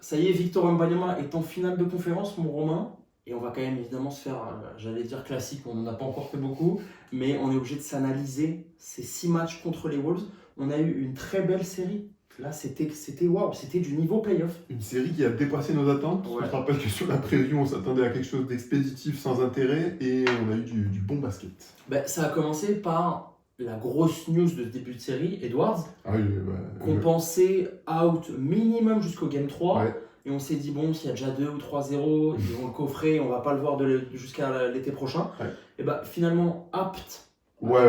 ça y est, Victor Wembanyama est en finale de conférence, mon Romain. Et on va quand même évidemment se faire, j'allais dire classique, on n'en a pas encore fait beaucoup, mais on est obligé de s'analyser ces 6 matchs contre les Wolves. On a eu une très belle série. Là, c'était waouh, c'était du niveau playoff. Une série qui a dépassé nos attentes. Ouais. Je te rappelle que sur la preview, on s'attendait à quelque chose d'expéditif sans intérêt et on a eu du bon basket. Ben, ça a commencé par la grosse news de ce début de série, Edwards, Ah oui, qu'on pensait out minimum jusqu'au game 3. Ouais. Et on s'est dit, bon, s'il y a déjà 2 ou 3-0, ils vont le coffrer, on va pas le voir jusqu'à l'été prochain. Ouais. Et bah finalement, apte. Ouais.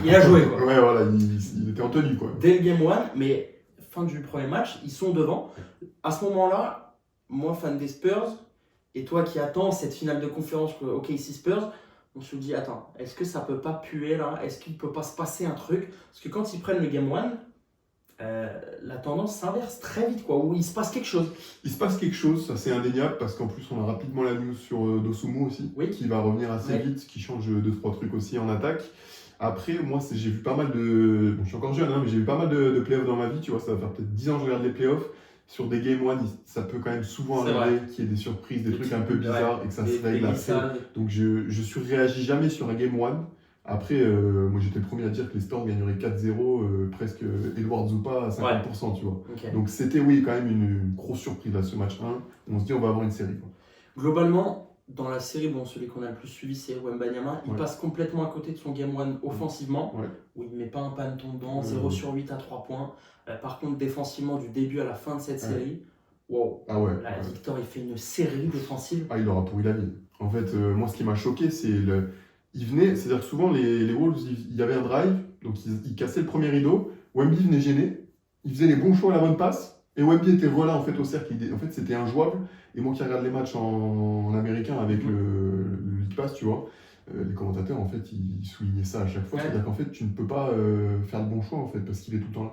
Il a joué, quoi. Ouais, voilà, il était en tenue, quoi. Dès le game 1, mais fin du premier match, ils sont devant. À ce moment-là, moi, fan des Spurs, et toi qui attends cette finale de conférence OKC Spurs, on se dit, attends, est-ce que ça peut pas puer là? Est-ce qu'il peut pas se passer un truc? Parce que quand ils prennent le game 1, la tendance s'inverse très vite, quoi, où il se passe quelque chose. Il se passe quelque chose, ça c'est indéniable, parce qu'en plus on a rapidement la news sur Dosunmu aussi, Oui. qui va revenir assez vite, qui change 2-3 trucs aussi en attaque. Après, moi j'ai vu pas mal de... Bon, je suis encore jeune, hein, mais j'ai vu pas mal de playoffs dans ma vie, tu vois, ça va faire peut-être 10 ans que je regarde les playoffs. Sur des Game 1, ça peut quand même souvent arriver qu'il y ait des surprises, des trucs un peu bizarres et que ça se règle après. Donc je surréagis jamais sur un Game 1. Après, moi j'étais le premier à dire que les Spurs gagneraient 4-0, presque Edward Zupa à 50%, tu vois. Okay. Donc c'était, oui, quand même une grosse surprise là, ce match 1. On se dit, on va avoir une série, quoi. Globalement, dans la série, bon, celui qu'on a le plus suivi, c'est Wembanyama. Il passe complètement à côté de son Game 1 offensivement, où il ne met pas un panneau dedans, 0 sur 8 à 3 points. Par contre, défensivement, du début à la fin de cette série, wow. Ah ouais. Là, Victor, il fait une série défensive. Ah, il aura pourri la vie. En fait, moi, ce qui m'a choqué, c'est il venait, c'est-à-dire que souvent les Wolves, il y avait un drive, donc ils cassaient le premier rideau, Wemby venait gêner, il faisait les bons choix à la bonne passe, et Wemby était voilà en fait au cercle, en fait c'était injouable, et moi qui regarde les matchs en américain avec le League Pass, tu vois, les commentateurs en fait ils soulignaient ça à chaque fois, c'est-à-dire qu'en fait tu ne peux pas faire le bon choix en fait, parce qu'il est tout le temps là.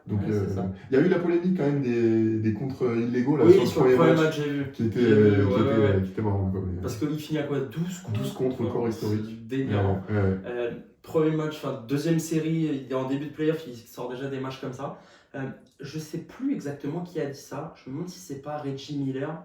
Donc il y a eu la polémique quand même des contres illégaux là, sur le premier match, j'ai vu. Qui était marrant. Parce qu'il finit à quoi, 12 contre 12 contre, record historique. Délirant. Premier match, deuxième série, il est en début de playoff, il sort déjà des matchs comme ça. Je sais plus exactement qui a dit ça, je me demande si c'est pas Reggie Miller.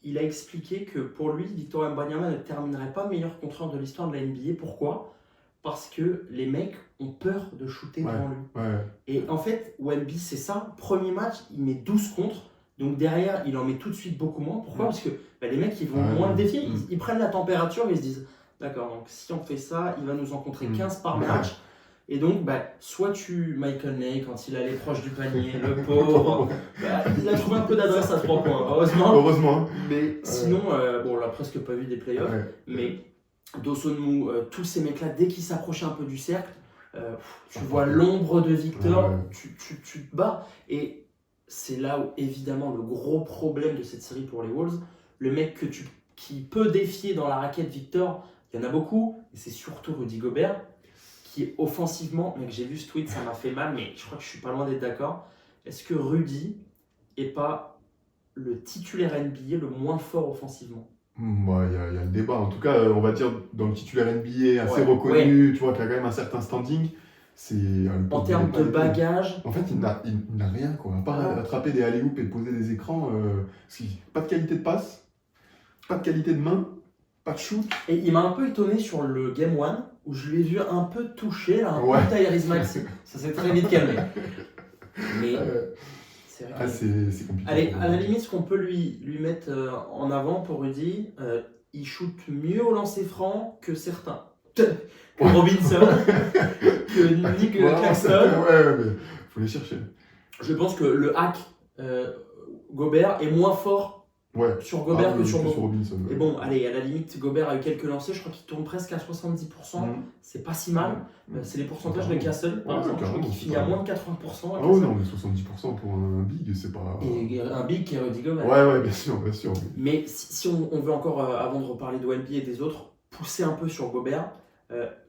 Il a expliqué que pour lui, Victor Wembanyama ne terminerait pas meilleur contreur de l'histoire de la NBA. Pourquoi ? Parce que les mecs ont peur de shooter devant lui. Et en fait, Wemby, c'est ça. Premier match, il met 12 contre. Donc derrière, il en met tout de suite beaucoup moins. Pourquoi ? Parce que les mecs, ils vont moins le défier. Ils prennent la température et ils se disent, d'accord, donc si on fait ça, il va nous en contrer 15 par match. Et donc, soit tu Michael Ney, quand il allait proche du panier, le pauvre, il a trouvé un peu d'adresse à 3 points, heureusement. Mais sinon, on l'a presque pas vu des playoffs. Mais Dosunmu, tous ces mecs-là, dès qu'ils s'approchaient un peu du cercle, tu vois l'ombre de Victor, tu te bats. Et c'est là où, évidemment, le gros problème de cette série pour les Wolves, le mec qui peut défier dans la raquette Victor, il y en a beaucoup, et c'est surtout Rudy Gobert, qui offensivement, mec, j'ai vu ce tweet, ça m'a fait mal, mais je crois que je suis pas loin d'être d'accord. Est-ce que Rudy est pas le titulaire NBA le moins fort offensivement ? Il y a le débat. En tout cas, on va dire dans le titulaire NBA assez reconnu, tu vois, qui a quand même un certain standing. En termes de bagage. En fait, il n'a rien, quoi. À part attraper des alley-oops et poser des écrans. Pas de qualité de passe, pas de qualité de main, pas de shoot. Et il m'a un peu étonné sur le Game 1, où je l'ai vu un peu touché, là, un peu Tyrese Maxey. Ça s'est très vite calmé. Mais c'est vrai. C'est compliqué. Allez, à la limite, ce qu'on peut lui mettre en avant pour Rudy, il shoot mieux au lancer franc que certains. Que Robinson, que Nick Claxton. Mais faut les chercher. Je pense que le hack Gobert est moins fort sur Gobert que sur Robinson. Et bon, allez, à la limite, Gobert a eu quelques lancers, je crois qu'il tourne presque à 70%. C'est pas si mal. C'est les pourcentages de Castle, par exemple. Je crois qu'il finit à moins de 80%. Ah ouais, non, mais 70% pour un big, c'est pas. Et un big qui est Rudy Gobert. Ouais, bien sûr. Mais si on veut encore, avant de reparler de Wemby et des autres, pousser un peu sur Gobert,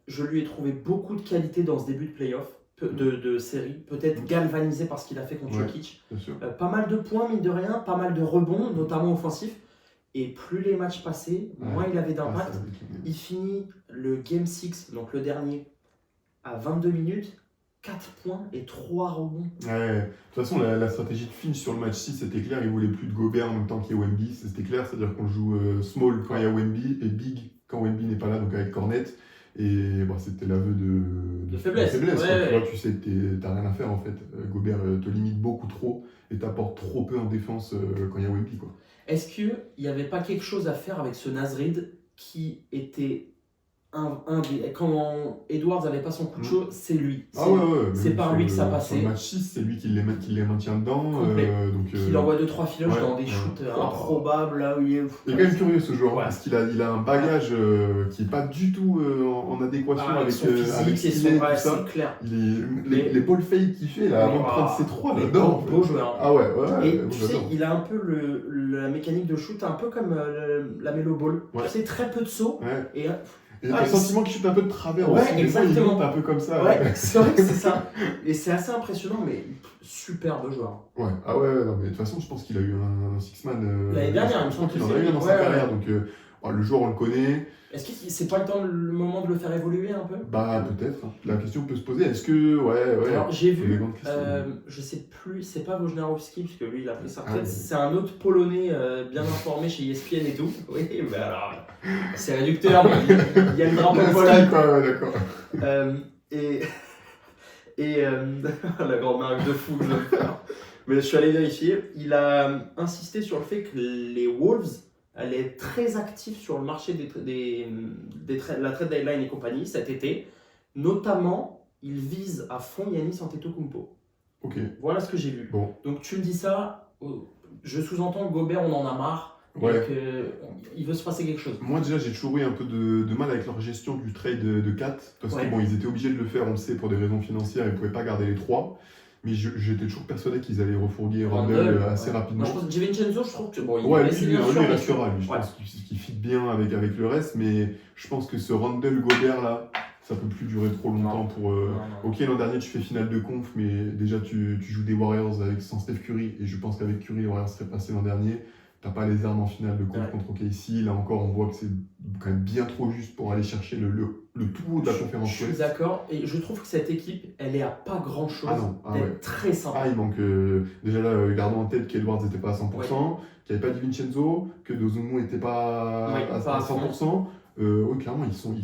je lui ai trouvé beaucoup de qualité dans ce début de playoff. De série, peut-être galvanisé par ce qu'il a fait contre Jokic. Pas mal de points, mine de rien, pas mal de rebonds, notamment offensifs. Et plus les matchs passaient, moins il avait d'impact. Il finit le Game 6, donc le dernier, à 22 minutes. 4 points et 3 rebonds. Ouais. De toute façon, la stratégie de Finch sur le match 6, c'était clair. Il voulait plus de Gobert en même temps qu'il y a Wemby. C'était clair, c'est-à-dire qu'on joue small quand il y a Wemby et big quand Wemby n'est pas là, donc avec Cornet. Et bon, c'était l'aveu de faiblesse. quoi. Ouais. Tu vois, tu sais que t'as rien à faire en fait. Gobert te limite beaucoup trop et t'apporte trop peu en défense quand il y a Wemby, quoi. Est-ce qu'il n'y avait pas quelque chose à faire avec ce Nasrid qui était quand Edwards n'avait pas son coup de chaud, c'est lui. C'est par lui que ça passait. Sur le match 6, c'est lui qui les maintient dedans. Il envoie 2-3 filoches dans des shoots improbables. Là où il est quand même curieux ce joueur, parce qu'il a un bagage qui n'est pas du tout en adéquation avec son physique et son reste, c'est clair. Les ball fakes qu'il fait là, avant de prendre ses 3 là-dedans. Beau joueur. Ah ouais. Et tu sais, il a un peu la mécanique de shoot, un peu comme la Melo Ball. Tu sais, très peu de sauts. Et t'as le sentiment qu'il chute un peu de travers aussi. Exactement. Un peu comme ça. C'est vrai que c'est ça. Et c'est assez impressionnant, mais superbe joueur. Ouais, non, mais de toute façon, je pense qu'il a eu un six-man. L'année dernière, il me semble qu'il en a eu dans sa carrière. Donc, le joueur, on le connaît. Est-ce que c'est pas le moment de le faire évoluer un peu? Bah, peut-être. La question peut se poser. Est-ce que. Ouais. Alors, j'ai vu, je sais plus, c'est pas Wojnarowski, parce que lui, il a pris sa retraite. C'est un autre Polonais bien informé chez ESPN et tout. Oui, mais alors, c'est réducteur, mais il y a une grande polonais. D'accord. La grande marque de fou que je vais faire. Mais je suis allé vérifier. Il a insisté sur le fait que les Wolves allaient être très actifs sur le marché la trade deadline et compagnie cet été. Notamment, il vise à fond Giannis Antetokounmpo. Ok. Voilà ce que j'ai vu. Bon. Donc tu me dis ça, je sous-entends que Gobert, on en a marre. Ouais. Il veut se passer quelque chose. Moi déjà j'ai toujours eu un peu de mal avec leur gestion du trade de 4 parce que bon, ils étaient obligés de le faire, on le sait, pour des raisons financières, ils ne pouvaient pas garder les 3. Mais j'étais toujours persuadé qu'ils allaient refourguer Randle assez rapidement. Moi, je pense que DiVincenzo, je trouve que bon, lui il restera, lui. Je pense qu'il fit bien avec le reste, mais je pense que ce Randle Gobert là, ça peut plus durer trop longtemps pour. Ok, l'an dernier tu fais finale de conf, mais déjà tu joues des Warriors sans Steph Curry, et je pense qu'avec Curry, les Warriors seraient passés l'an dernier. T'as pas les armes en finale de conf contre OKC. Là encore, on voit que c'est quand même bien trop juste pour aller chercher le tout haut de la conférence. Je suis d'accord, et je trouve que cette équipe, elle est à pas grand chose d'être très sympa. Il manque déjà là, gardons en tête qu'Edwards n'était pas à 100%, qu'il n'y avait pas DiVincenzo, que Dosunmu n'était pas à 100%. Clairement, ils sont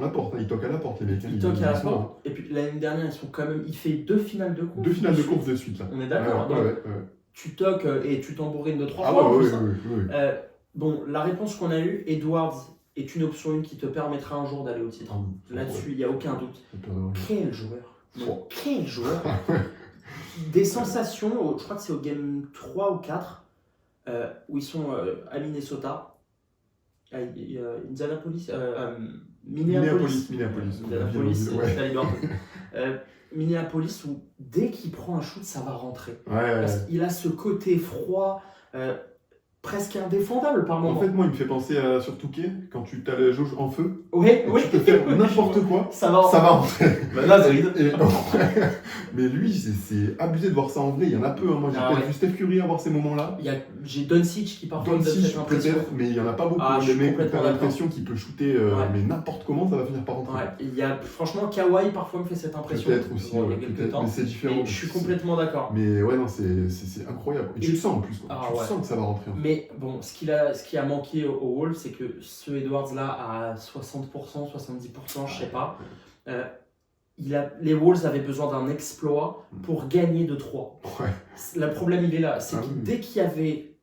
à la porte, ils toquent à la porte, les mecs. Ils toquent à la porte. Et puis l'année dernière, ils sont quand même. Il fait 2 finales de conf. 2 finales de conf de suite là. On est d'accord. Tu toques et tu tambourines de 3 fois. Oui. Bon, la réponse qu'on a eue, Edwards est une option 1 qui te permettra un jour d'aller au titre. Là-dessus, il n'y a aucun doute. Quel joueur! Quel joueur! Des sensations, je crois que c'est au game 3 ou 4, où ils sont à Minnesota. Minneapolis, Minneapolis, où dès qu'il prend un shoot, ça va rentrer. Parce qu'il a ce côté froid, presque indéfendable par moment. En fait, moi, il me fait penser à sur Touquet, quand tu as la jauge en feu, tu peux faire n'importe quoi, ça va rentrer. Mais lui, c'est abusé de voir ça en vrai. Il y en a peu. Moi, j'ai peut-être vu Steph Curry avoir ces moments-là. J'ai Doncic qui parfois me donne cette impression. Peut-être, mais il n'y en a pas beaucoup. Les mecs, tu as l'impression qu'il peut shooter, mais n'importe comment, ça va finir par rentrer. Franchement, Kawhi parfois me fait cette impression. Peut-être aussi, mais c'est différent. Je suis complètement d'accord. Mais ouais, non, c'est incroyable. Et tu le sens en plus. Tu sens que ça va rentrer. Mais bon, ce qui a manqué au Wolves, c'est que ce Edwards-là, à 60%, 70%, je sais pas, les Wolves avaient besoin d'un exploit pour gagner de 3. Le problème, il est là. C'est que dès qu'il y avait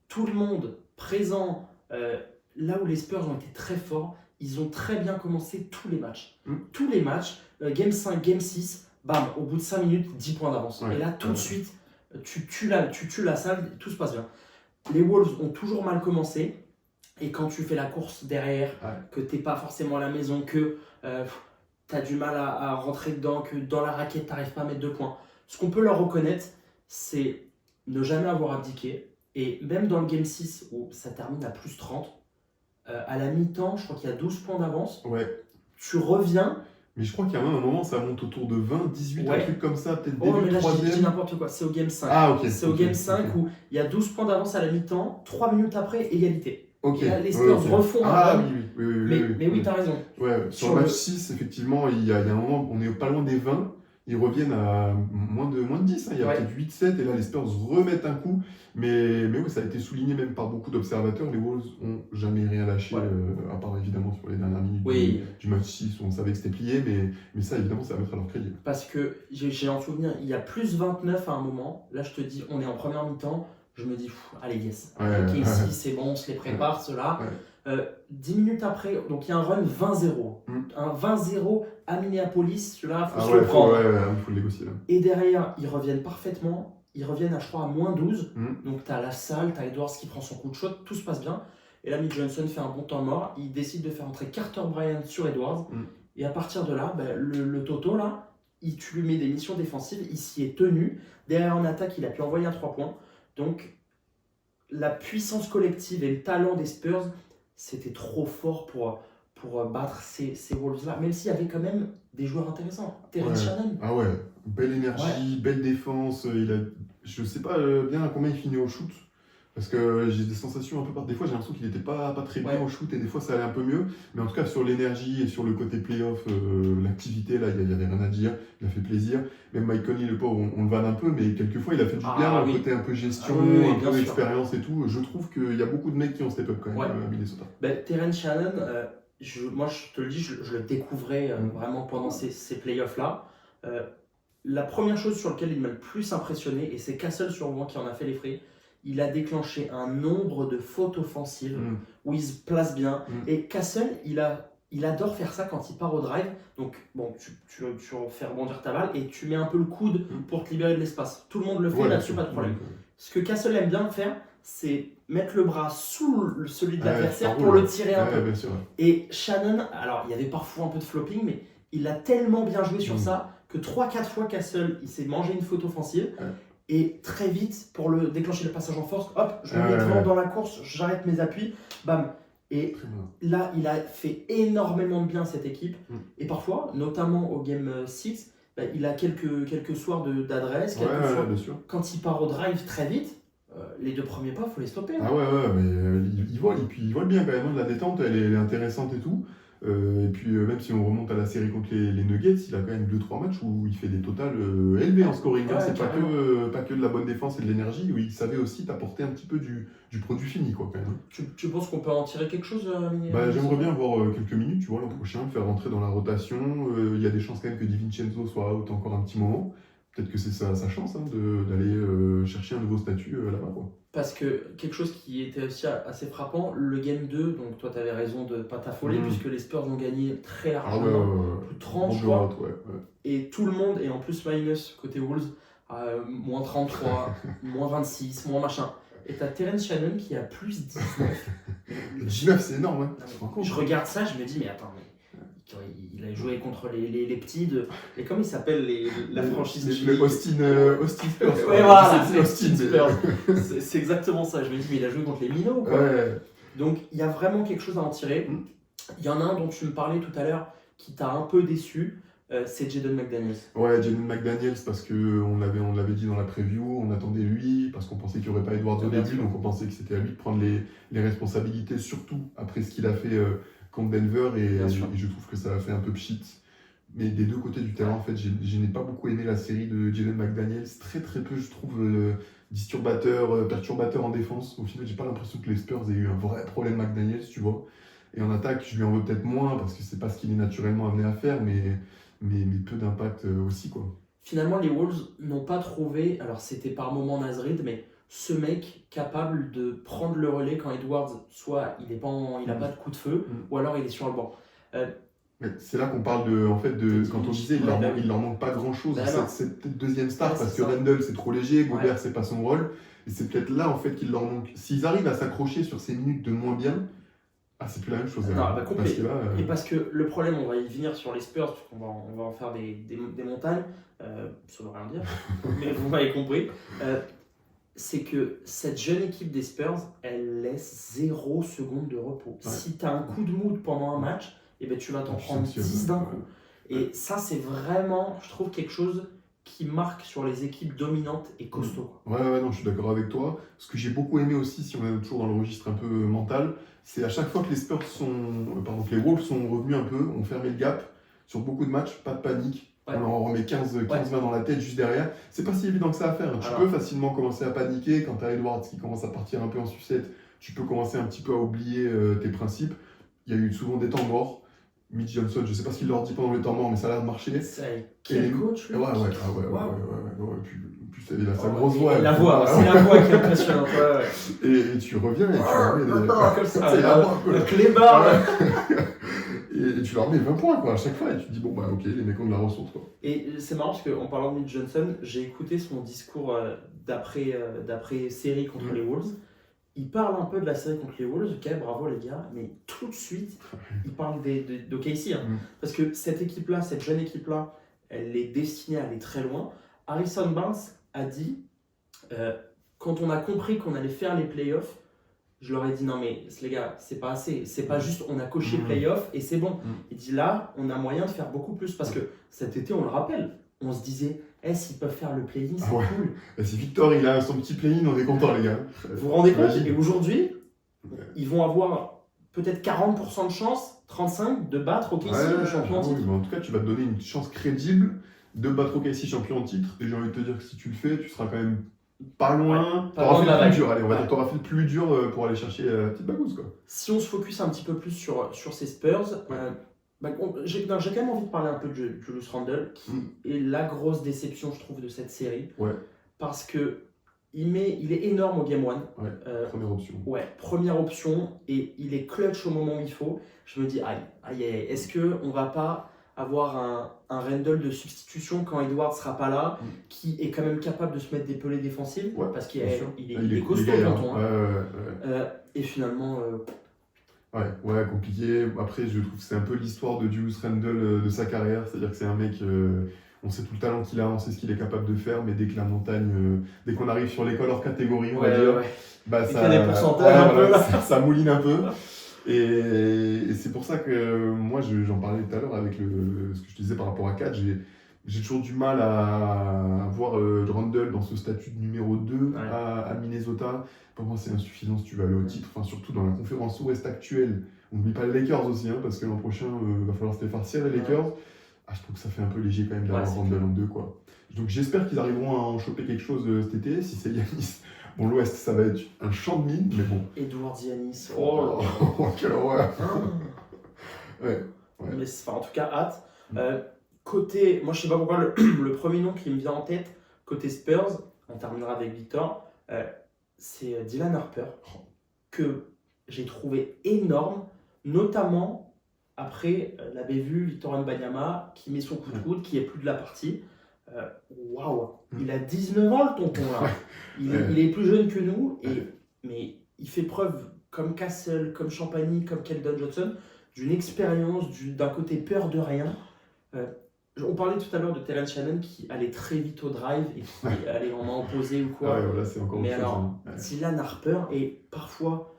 tout le monde présent, là où les Spurs ont été très forts, ils ont très bien commencé tous les matchs. Tous les matchs, Game 5, Game 6, bam, au bout de 5 minutes, 10 points d'avance. Et là, tout de suite, tu tues la salle, tout se passe bien. Les Wolves ont toujours mal commencé, et quand tu fais la course derrière, que t'es pas forcément à la maison, que t'as du mal à rentrer dedans, que dans la raquette t'arrives pas à mettre 2 points, ce qu'on peut leur reconnaître, c'est ne jamais avoir abdiqué. Et même dans le Game 6, où ça termine à plus 30, à la mi-temps, je crois qu'il y a 12 points d'avance, tu reviens. Mais je crois qu'il y a même un moment, ça monte autour de 20, 18, un truc comme ça, peut-être début de 3e. Je dis n'importe quoi, c'est au Game 5. C'est au Game 5 où il y a 12 points d'avance à la mi-temps, 3 minutes après, égalité. Et là, les Spurs refont un run. Mais oui, t'as raison. Sur le match 6, effectivement, il y a un moment, on n'est pas loin des 20, ils reviennent à moins de 10, hein. Il y a Ouais. peut-être 8-7, et là les Spurs remettent un coup. Mais oui, ça a été souligné même par beaucoup d'observateurs. Les Wolves ont jamais rien lâché, Ouais. à part évidemment sur les dernières minutes Oui. du match 6 où on savait que c'était plié, mais ça évidemment, ça va mettre à leur crédit. Parce que j'ai en souvenir, il y a plus 29 à un moment. Là, je te dis, on est en première mi-temps. Je me dis, allez, yes. Ouais, Ok, ouais, ici, c'est bon, on se les prépare, ceux-là. ouais. 10 minutes après, donc il y a un run 20-0. Un 20-0 à Minneapolis, celui-là, il faut Ah se ouais, le prendre. faut le négocier là. Et derrière, ils reviennent parfaitement. Ils reviennent à, je crois, à moins 12. Mm. Donc, tu as la salle, tu as Edwards qui prend son coup de shot, tout se passe bien. Et là, Mick Johnson fait un bon temps mort. Il décide de faire entrer Carter Bryant sur Edwards. Mm. Et à partir de là, le Toto, là, tu lui mets des missions défensives. Il s'y est tenu. Derrière, en attaque, il a pu envoyer un 3 points. Donc, la puissance collective et le talent des Spurs, c'était trop fort pour battre ces Wolves-là. Même s'il y avait quand même des joueurs intéressants. Terrence Shannon. Ah ouais, belle énergie, belle défense. Je sais pas bien à combien il finit au shoot. Parce que j'ai des sensations un peu des fois j'ai l'impression qu'il n'était pas très bien au shoot, et des fois ça allait un peu mieux. Mais en tout cas sur l'énergie et sur le côté playoff, l'activité là, il y avait rien à dire. Il a fait plaisir. Même Mike Conley, le pauvre, on le vanne un peu, mais quelquefois il a fait du bien, le côté un peu gestion, un peu d'expérience et tout. Je trouve qu'il y a beaucoup de mecs qui ont step up quand même à Minnesota. Terrence Shannon, moi je te le dis, je le découvrais vraiment pendant ces playoffs-là. La première chose sur laquelle il m'a le plus impressionné, et c'est Castle sur moi qui en a fait les frais, il a déclenché un nombre de fautes offensives où il se place bien. Et Castle, il adore faire ça quand il part au drive. Donc, bon, tu fais rebondir ta balle et tu mets un peu le coude pour te libérer de l'espace. Tout le monde le fait, là-dessus, pas de problème. Ce que Castle aime bien faire, c'est mettre le bras sous celui de l'adversaire pour le tirer un peu. Bien sûr. Et Shannon, alors il y avait parfois un peu de flopping, mais il a tellement bien joué sur ça que 3-4 fois Castle, il s'est mangé une faute offensive. Et très vite, pour le déclencher le passage en force, hop, je me mets devant dans la course, j'arrête mes appuis, bam. Et là, il a fait énormément de bien à cette équipe. Et parfois, notamment au Game 6, il a quelques soirs d'adresse, bien sûr. Quand il part au drive très vite, les deux premiers pas, il faut les stopper. Ah ouais, mais il vole, et puis il vole bien quand même, la détente, elle est intéressante et tout. Et puis même si on remonte à la série contre les Nuggets, il a quand même 2-3 matchs où il fait des totals élevés en scoring. C'est pas que de la bonne défense et de l'énergie, où il savait aussi t'apporter un petit peu du produit fini quoi, quand même. Tu penses qu'on peut en tirer quelque chose J'aimerais bien avoir quelques minutes, tu vois, l'an prochain, le faire rentrer dans la rotation. Il y a des chances quand même que Di Vincenzo soit out encore un petit moment. Peut-être que c'est sa chance d'aller chercher un nouveau statut là-bas, quoi. Parce que quelque chose qui était aussi assez frappant, le Game 2, donc toi tu avais raison de ne pas t'affoler, puisque les Spurs ont gagné très largement, plus de 30 je crois, et tout le monde, et en plus minus côté Wolves, moins 33, moins 26, moins machin. Et t'as Terrence Shannon qui a plus 19. 19 c'est énorme, hein. Je regarde ça, je me dis mais attends, il a joué contre les petits et comment il s'appelle la franchise le Austin Spurs. Ouais, voilà, c'est Austin Spurs. C'est exactement ça. Je me dis, mais il a joué contre les minots, quoi. Donc, il y a vraiment quelque chose à en tirer. Il y en a un dont tu me parlais tout à l'heure qui t'a un peu déçu, c'est Jaden McDaniels. Ouais, Jaden McDaniels, parce qu'on l'avait dit dans la preview, on attendait lui, parce qu'on pensait qu'il n'y aurait pas Edwards au début, donc on pensait que c'était à lui de prendre les responsabilités, surtout après ce qu'il a fait contre Denver, et je trouve que ça a fait un peu pchit. Mais des deux côtés du terrain, en fait, je n'ai pas beaucoup aimé la série de Jaden McDaniels. Très très peu, je trouve, perturbateur en défense. Au final, j'ai pas l'impression que les Spurs aient eu un vrai problème McDaniels, tu vois. Et en attaque, je lui en veux peut-être moins, parce que c'est pas ce qu'il est naturellement amené à faire, mais peu d'impact aussi, quoi. Finalement, les Wolves n'ont pas trouvé, alors c'était par moment Nasrid, mais ce mec capable de prendre le relais quand Edwards, soit il n'a pas de coup de feu, ou alors il est sur le banc. C'est là qu'on parle quand on disait il leur manque pas grand chose, cette peut-être deuxième star, parce que Randle c'est trop léger, Gobert c'est pas son rôle, et c'est peut-être là en fait qu'il leur manque. S'ils arrivent à s'accrocher sur ces minutes de moins bien, c'est plus la même chose. Complet. Et parce que le problème, on va y venir sur les Spurs, on va en faire des montagnes, ça ne veut rien dire, mais vous m'avez compris. C'est que cette jeune équipe des Spurs, elle laisse 0 seconde de repos. Si tu as un coup de mood pendant un match, tu vas t'en prendre 10 d'un coup. Et ça, c'est vraiment, je trouve, quelque chose qui marque sur les équipes dominantes et costauds. Non, je suis d'accord avec toi. Ce que j'ai beaucoup aimé aussi, si on est toujours dans le registre un peu mental, c'est à chaque fois que les Wolves sont revenus un peu, ont fermé le gap sur beaucoup de matchs, pas de panique. On leur mets 15-20 dans la tête juste derrière. C'est pas si évident que ça à faire. Tu Alors. peux facilement commencer à paniquer quand tu as Edwards qui commence à partir un peu en sucette. Tu peux commencer un petit peu à oublier tes principes. Il y a eu souvent des temps morts. Mitch Johnson, je sais pas ce qu'il leur dit pendant les temps morts, mais ça a l'air de marcher. Quel coach, lui. Ouais. Puis il a sa grosse voix. La voix, c'est la voix qui est impressionnante. Ouais. Et tu reviens et tu leur mets Comme ça, le clébard. Et tu leur mets 20 points quoi, à chaque fois. Et tu te dis, bon, bah ok, les mecs ont de la ressource. Quoi. Et c'est marrant parce qu'en parlant de Mitch Johnson, j'ai écouté son discours d'après série contre les Wolves. Il parle un peu de la série contre les Wolves, ok, bravo les gars, mais tout de suite, il parle de KC. Hein, parce que cette équipe-là, cette jeune équipe-là, elle est destinée à aller très loin. Harrison Barnes a dit, quand on a compris qu'on allait faire les playoffs, je leur ai dit non mais les gars, c'est pas assez, c'est pas juste on a coché playoffs et c'est bon. Il dit là, on a moyen de faire beaucoup plus parce que cet été, on le rappelle, on se disait, s'ils peuvent faire le play-in, c'est cool. Et si Victor il a son petit play-in, on est content les gars. Vous vous rendez compte? Et aujourd'hui, ils vont avoir peut-être 40% de chance, 35% de battre OKC, le champion en titre. Oui, mais en tout cas, tu vas te donner une chance crédible de battre OKC champion en titre. Et j'ai envie de te dire que si tu le fais, tu seras quand même pas loin. Tu auras fait le plus dur. Allez, on va dire que tu auras fait le plus dur pour aller chercher la petite bagousse. Quoi. Si on se focus un petit peu plus sur ces Spurs, j'ai quand même envie de parler un peu de Julius Randle, qui est la grosse déception, je trouve, de cette série. Ouais. Parce que il est énorme au Game 1. Première option. Ouais, première option. Et il est clutch au moment où il faut. Je me dis, aïe, est-ce qu'on va pas avoir un Randle de substitution quand Edwards sera pas là, qui est quand même capable de se mettre des pelées défensives, parce qu'il est costaud, tonton. Et finalement... Ouais, compliqué. Après, je trouve que c'est un peu l'histoire de Julius Randle de sa carrière. C'est-à-dire que c'est un mec, on sait tout le talent qu'il a, on sait ce qu'il est capable de faire, mais dès que la montagne, dès qu'on arrive sur l'école hors catégorie, on va dire, bah, ça, des pourcentages ça mouline un peu. Et c'est pour ça que moi, j'en parlais tout à l'heure avec ce que je te disais par rapport à Kat. J'ai toujours du mal à voir Randle dans ce statut de numéro 2 à Minnesota. Pour moi, c'est insuffisant si tu veux aller au titre. Enfin, surtout dans la conférence Ouest actuelle. On n'oublie pas les Lakers aussi, hein, parce que l'an prochain, il va falloir se les farcir, les Lakers. Je trouve que ça fait un peu léger quand même d'avoir Randle en 2. Quoi. Donc j'espère qu'ils arriveront à en choper quelque chose cet été. Si c'est Giannis, bon, l'Ouest, ça va être un champ de mine, mais bon. Edward Giannis. Oh, quelle horreur. Ouais. Mais en tout cas, hâte. Côté, moi je sais pas pourquoi le premier nom qui me vient en tête, côté Spurs, on terminera avec Victor, c'est Dylan Harper, que j'ai trouvé énorme, notamment après la bévue Victor Wembanyama qui met son coup de coude, qui est plus de la partie. Waouh, il a 19 ans le tonton là. Il est plus jeune que nous, mais il fait preuve, comme Castle, comme Champagny, comme Keldon Johnson, d'une expérience, d'un côté peur de rien. On parlait tout à l'heure de Terrence Shannon qui allait très vite au drive et qui allait en main opposée ou quoi. Voilà, c'est encore mais alors, Dylan Harper est parfois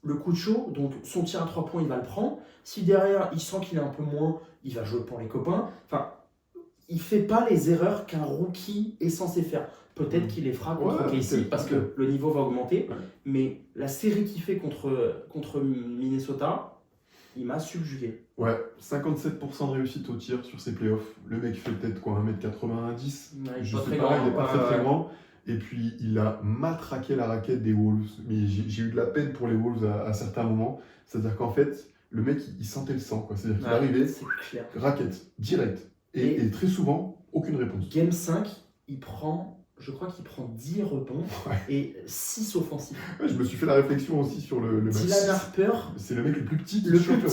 le coup de chaud, donc son tir à 3 points, il va le prendre. Si derrière, il sent qu'il est un peu moins, il va jouer pour les copains. Enfin, il ne fait pas les erreurs qu'un rookie est censé faire. Peut-être qu'il les fera contre KC parce que le niveau va augmenter. Mais la série qu'il fait contre Minnesota, il m'a subjugué. Ouais, 57% de réussite au tir sur ses playoffs. Le mec fait peut-être quoi, 1m90. Je sais pas, il n'est pas très grand. Et puis il a matraqué la raquette des Wolves. Mais j'ai eu de la peine pour les Wolves à certains moments. C'est-à-dire qu'en fait, le mec il sentait le sang. C'est-à-dire qu'il arrivait, raquette, direct. Et très souvent, aucune réponse. Game 5, je crois qu'il prend 10 rebonds et 6 offensifs. Je me suis fait la réflexion aussi sur le match. Dylan Harper, c'est le mec le plus petit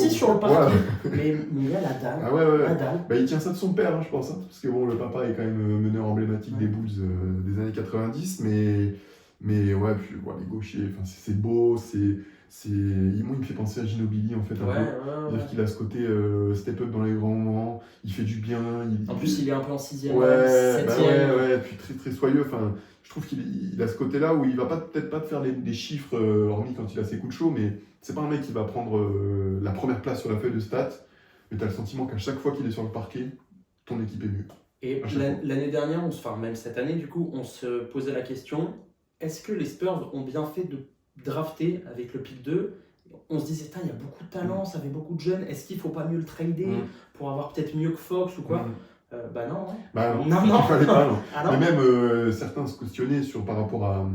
sur le parquet. Mais il a la dalle. La dalle. Il tient ça de son père, je pense. Parce que bon, le papa est quand même meneur emblématique des Bulls des années 90. Mais ouais, puis les gauchers, c'est beau, moi, il me fait penser à Ginobili en fait un peu. C'est-à-dire qu'il a ce côté step up dans les grands moments, il fait du bien. En plus, il est un peu en 6e, 7e. Puis très très soyeux. Je trouve qu'il a ce côté-là où il va peut-être pas te faire des chiffres, hormis quand il a ses coups de chaud, mais c'est pas un mec qui va prendre la première place sur la feuille de stats. Mais tu as le sentiment qu'à chaque fois qu'il est sur le parquet, ton équipe est mieux. Et l'année dernière, même cette année, du coup, on se posait la question, est-ce que les Spurs ont bien fait de drafté avec le pick 2, on se disait, il y a beaucoup de talent, ça fait beaucoup de jeunes, est-ce qu'il ne faut pas mieux le trader pour avoir peut-être mieux que Fox ou quoi Bah non. Bah non, Non, il non. fallait pas, non. Ah non. Mais même certains se questionnaient par rapport à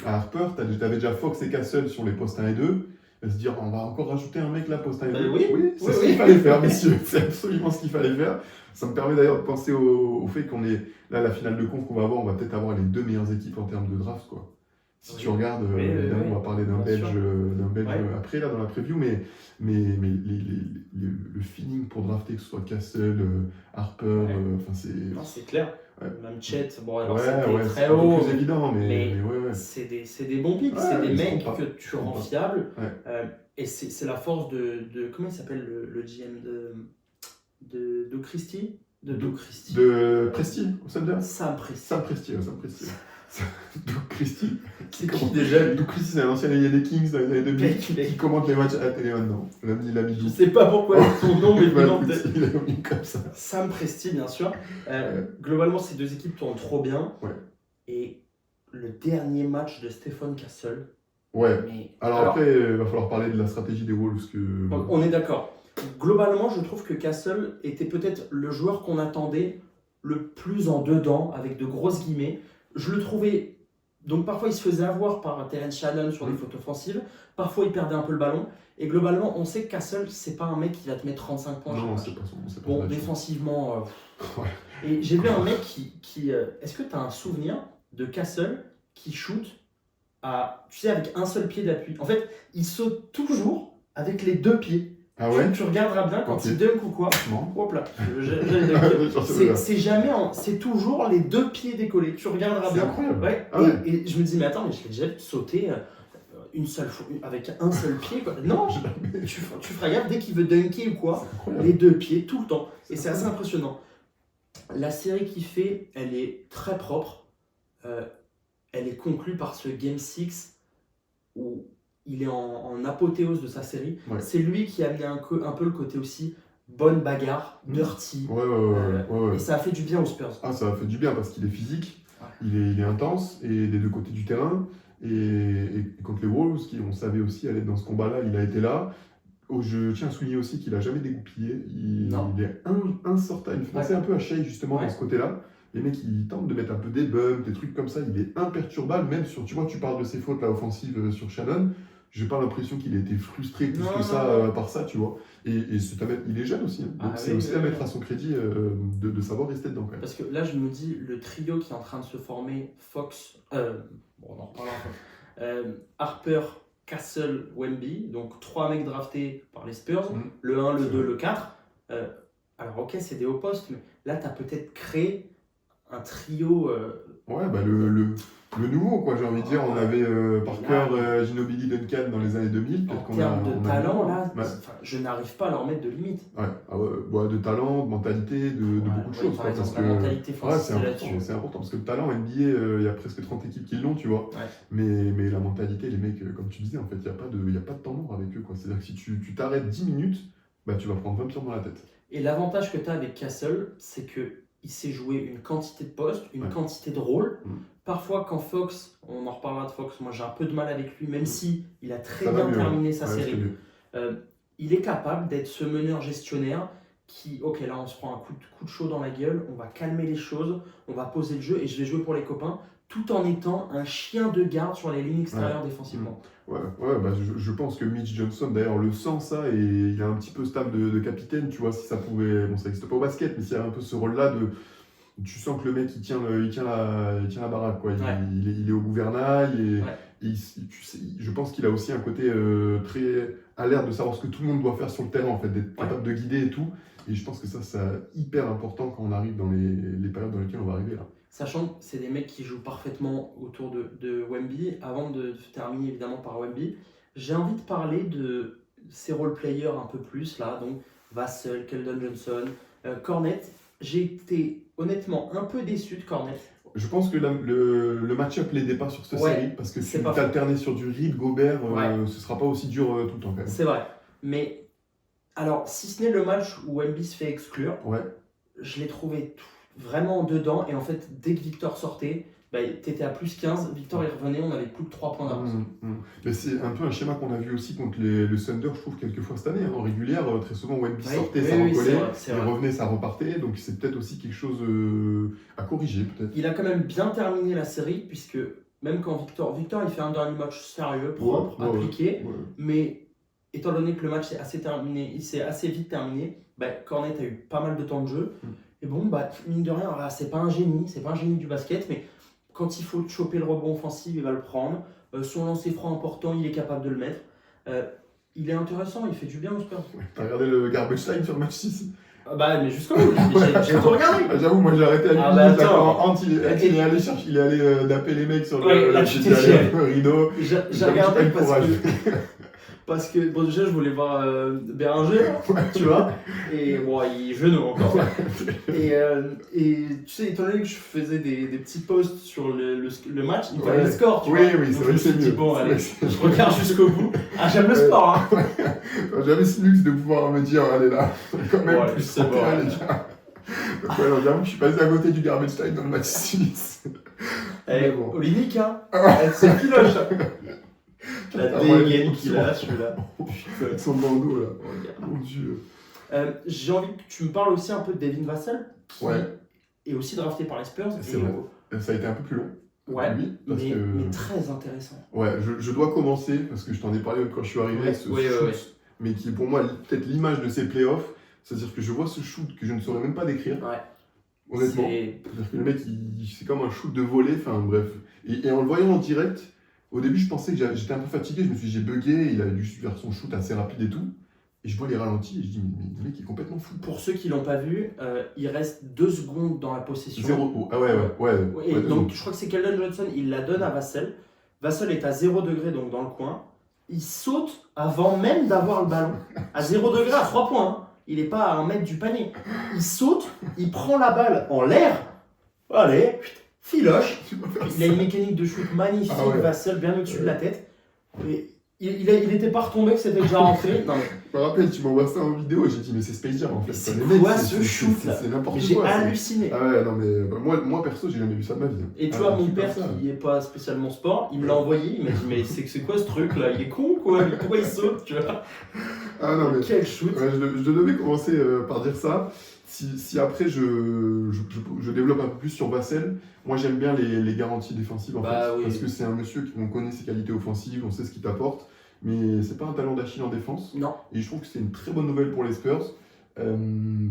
Harper. T'avais déjà Fox et Castle sur les postes 1 et 2. À se dire, on va encore rajouter un mec là, poste 1 et 2. Oui, c'est oui, ce oui. qu'il fallait faire, messieurs. C'est absolument ce qu'il fallait faire. Ça me permet d'ailleurs de penser au fait qu'on est là, la finale de conf qu'on va avoir, on va peut-être avoir les 2 meilleures équipes en termes de draft, quoi. Si Oui. tu regardes, Oui, évidemment, oui, on va parler d'un bien Belge, sûr. Ouais. après, là, dans la preview, mais le feeling pour drafter, que ce soit Castle, Harper, Ouais. enfin, c'est. Non, c'est clair. Ouais. Même Chet, bon, alors Ouais, c'était ouais, très c'est un peu haut, plus évident, mais mais ouais. c'est des bons picks, Ouais, c'est des ils se mecs trompent pas. que tu Ils se trompent rends pas. fiables. Ouais. Et c'est la force de. Comment il s'appelle le GM de Christie? De Christie. De Presti, au Thunder Sam Presti. Sam Presti. Doug Christie. C'est qui déjà lui? Doug Christie, c'est un ancien allié des Kings dans les années 2000 Mec. qui commente les matchs à la télé maintenant. Il a mis Je Doug. sais pas pourquoi son nom est venu Bah, en écoute, tête. il a mis comme ça. Sam Presti, bien sûr. Globalement, ces deux équipes tournent trop bien. Ouais. Et le dernier match de Stephen Castle. Ouais. Mais, Alors après, il va falloir parler de la stratégie des Wolves. On est d'accord. Globalement, je trouve que Castle était peut-être le joueur qu'on attendait le plus en dedans, avec de grosses guillemets. Je le trouvais. Donc parfois, il se faisait avoir par Terence Shannon sur des fautes offensives. Parfois, il perdait un peu le ballon. Et globalement, on sait que Castle, c'est pas un mec qui va te mettre 35 points. Non, c'est pas son. Bon, défensivement. Ouais. Et j'ai vu un mec qui est-ce que tu as un souvenir de Castle qui shoot tu sais, avec un seul pied d'appui? En fait, il saute toujours avec les 2 pieds. Ah ouais? Tu regarderas bien quand Ok. il dunk ou quoi. Non. Hop là. C'est jamais c'est toujours les 2 pieds décollés. Tu regarderas C'est bien. incroyable. Ouais. Ah ouais. Et je me dis, mais attends, mais je l'ai déjà sauté une seule fois, avec un seul pied, quoi. Non, tu feras gaffe, dès qu'il veut dunker ou quoi, les 2 pieds, tout le temps. Et c'est assez impressionnant. La série qu'il fait, elle est très propre. Elle est conclue par ce Game 6 où il est en apothéose de sa série. Ouais. C'est lui qui a amené un peu le côté aussi bonne bagarre, dirty. Ouais. Et ça a fait du bien aux Spurs. Ah, ça a fait du bien parce qu'il est physique, Ouais. il est intense, et des 2 côtés du terrain. Et contre les Wolves, qui on savait aussi aller dans ce combat-là, il a été là. Je tiens à souligner aussi qu'il n'a jamais dégoupillé. Il est insortable. Il me fait penser un peu à Shea justement dans ce côté-là. Les mecs, ils tentent de mettre un peu des bumps, des trucs comme ça. Il est imperturbable, même sur. Tu vois, tu parles de ses fautes là, offensives sur Shannon. J'ai pas l'impression qu'il ait été frustré plus que ça par ça, tu vois. Et il est jeune aussi. Hein. Donc c'est aussi à mettre à son crédit de savoir rester dedans quand même. Parce que là, je me dis, le trio qui est en train de se former, Fox, on en reparlera. Harper, Castle, Wemby, donc 3 mecs draftés par les Spurs, le 1, le 2, le 4. Alors ok, c'est des hauts postes, mais là, tu as peut-être créé un trio. Ouais, bah le nouveau, quoi, j'ai envie de dire. On avait Parker, Ginobili, Duncan dans les années 2000. En termes de talent, là, je n'arrive pas à leur mettre de limite. Ouais, de talent, de mentalité, de beaucoup de choses. Par exemple, la mentalité, c'est important, parce que le talent, NBA, il y a presque 30 équipes qui l'ont, tu vois. Ouais. Mais la mentalité, les mecs, comme tu disais, en fait, il n'y a pas de temps mort avec eux, quoi. C'est-à-dire que si tu t'arrêtes 10 minutes, bah, tu vas prendre 20 pions dans la tête. Et l'avantage que tu as avec Castle, c'est qu'il sait jouer une quantité de postes, une quantité de rôles. Parfois, quand Fox, on en reparlera de Fox, moi j'ai un peu de mal avec lui, même si il a très bien terminé sa série. Il est capable d'être ce meneur gestionnaire qui, ok, là on se prend un coup de chaud dans la gueule, on va calmer les choses, on va poser le jeu et je vais jouer pour les copains, tout en étant un chien de garde sur les lignes extérieures défensivement. Ouais, bah, je pense que Mitch Johnson d'ailleurs le sent ça, et il a un petit peu ce taf de capitaine, tu vois, si ça pouvait, bon ça n'existe pas au basket, mais s'il y a un peu ce rôle-là tu sens que le mec il tient la baraque, quoi. Il est au gouvernail, et je pense qu'il a aussi un côté très alerte de savoir ce que tout le monde doit faire sur le terrain, en fait, d'être capable de guider et tout, et je pense que ça c'est hyper important quand on arrive dans les périodes dans lesquelles on va arriver là. Sachant que c'est des mecs qui jouent parfaitement autour de Wemby. Avant de terminer évidemment par Wemby, j'ai envie de parler de ces role-players un peu plus là, donc Vassell, Keldon Johnson, Cornet. J'ai été honnêtement un peu déçu de Cornet. Je pense que le match-up l'aidait pas sur cette série, parce que si tu t'alternais sur du Reed, Gobert, ce sera pas aussi dur tout le temps quand même. C'est vrai, mais alors si ce n'est le match où Wemby se fait exclure, je l'ai trouvé vraiment dedans, et en fait dès que Victor sortait, bah, t'étais à plus 15, Victor il revenait, on avait plus que 3 points d'avance. Mais c'est un peu un schéma qu'on a vu aussi contre le Thunder, je trouve, quelques fois cette année. En régulière, très souvent, Wemby sortait, ça recollait, c'est il vrai. revenait, ça repartait. Donc c'est peut-être aussi quelque chose à corriger, peut-être. Il a quand même bien terminé la série, puisque même quand Victor il fait un dernier match sérieux, propre, appliqué, mais étant donné que le match il s'est assez vite terminé, bah, Cornet a eu pas mal de temps de jeu. Et bon, bah, mine de rien, c'est pas un génie du basket, mais quand il faut choper le rebond offensif, il va le prendre. Son lancer franc important, il est capable de le mettre. Il est intéressant, il fait du bien aux Spurs. T'as regardé le garbage time sur le match 6? Bah, mais jusqu'au bout, j'ai tout regardé. J'avoue, moi j'ai arrêté à bah, il est allé chercher, il est allé taper les mecs sur le rideau. J'ai regardé parce que bon, déjà je voulais voir Béranger, tu vois, et bon, il genou encore. Et tu sais, étant donné que je faisais des petits posts sur le match, il fallait le score, tu vois. Oui, c'est vrai que c'est mieux. Bon, allez, je regarde jusqu'au bout. Ah, j'aime le sport, hein. J'avais ce luxe de pouvoir me dire, allez là, quand même, plus c'est bon, les gars. Donc ouais, j'avoue que je suis passé à côté du garbage time dans le match 6. Bon. Olinik, hein, c'est piloche. La dégaine qu'il a, celui-là. Son bandeau, là. Mon Dieu. J'ai envie que tu me parles aussi un peu de Devin Vassell, qui est aussi drafté par les Spurs. C'est vrai. Ça a été un peu plus long. Ouais, lui, mais très intéressant. Ouais, je dois commencer, parce que je t'en ai parlé quand je suis arrivé, ce shoot, mais qui est pour moi peut-être l'image de ces playoffs. C'est-à-dire que je vois ce shoot que je ne saurais même pas décrire. Ouais. Honnêtement. C'est-à-dire que le mec, c'est comme un shoot de volée, enfin bref. Et en le voyant en direct, au début, je pensais que j'étais un peu fatigué, je me suis dit, j'ai bugué, il avait dû faire son shoot assez rapide et tout. Et je vois les ralentis et je dis, mais le mec est complètement fou. Pour ceux qui ne l'ont pas vu, il reste 2 secondes dans la possession. 0. Ah ouais. Et donc, je crois que c'est Keldon Johnson, il la donne à Vassell. Vassell est à 0 degré, donc dans le coin. Il saute avant même d'avoir le ballon. À 0 degré, à 3 points. Hein. Il n'est pas à 1 mètre du panier. Il saute, il prend la balle en l'air. Allez, filoche. Il a une mécanique de shoot magnifique, Vassell, bien au-dessus de la tête. Et il était pas retombé, que c'était déjà rentré. Non, mais... Je me rappelle, tu m'envoies ça en vidéo et j'ai dit, mais c'est Space Jam en fait. C'est quoi ce shoot là? C'est n'importe quoi. J'ai halluciné. Ah ouais, non mais moi perso, j'ai jamais vu ça de ma vie. Et tu vois, mon père qui est pas spécialement sport, il me l'a envoyé, il m'a dit, mais c'est quoi ce truc là? Il est con quoi? Pourquoi il saute, tu vois? Ah non mais. Quel shoot! Ouais, je devais commencer par dire ça. Si après je développe un peu plus sur Vassell, moi j'aime bien les garanties défensives en fait. Oui. Parce que c'est un monsieur qu'on connaît ses qualités offensives, on sait ce qu'il t'apporte, mais c'est pas un talent d'Achille en défense. Non. Et je trouve que c'est une très bonne nouvelle pour les Spurs,